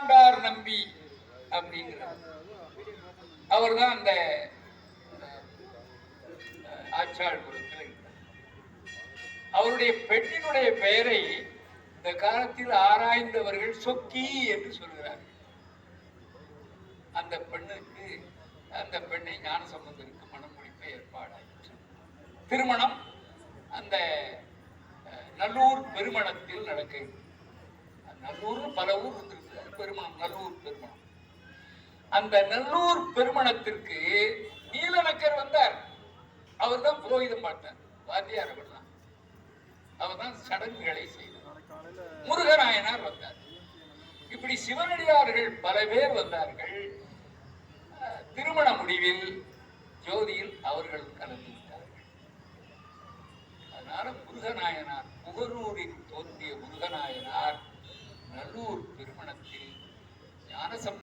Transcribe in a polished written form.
ஆண்டார் நம்பி அப்படிங்கிறார். அவர் தான் அந்த ஆச்சாள் குலத்தில் இருக்கிறார். அவருடைய பெண்ணினுடைய பெயரை இந்த காலத்தில் ஆராய்ந்தவர்கள் சொக்கி என்று சொல்கிறார்கள். அந்த பெண்ணுக்கு அந்த பெண்ணை ஞானசம்பந்தருக்கு மனம் முடிக்க ஏற்பாடாயிற்று. திருமணம் அந்த நல்லூர் பெருமணத்தில் நடக்கிறது. நல்லூர்னு பல ஊர் இருந்திருக்கு. பெருமணம், நல்லூர் பெருமணம். அந்த நல்லூர் பெருமணத்திற்கு நீலநக்கர் வந்தார். அவர் தான் புரோகிதம் பார்த்தார். வாத்தியார் அவர் தான். அவர் தான் சடங்குகளை செய்தார். முருகநாயனார் வந்தார். இப்படி சிவனடியார்கள் பல பேர் வந்தார்கள். திருமண முடிவில் ஜோதியில் அவர்கள் கலந்து விட்டார்கள். அதனால முருகநாயனார், புகழூரில் தோன்றிய முருகநாயனார் நல்லூர் திருமணத்தில் ஞானசம்பந்தர்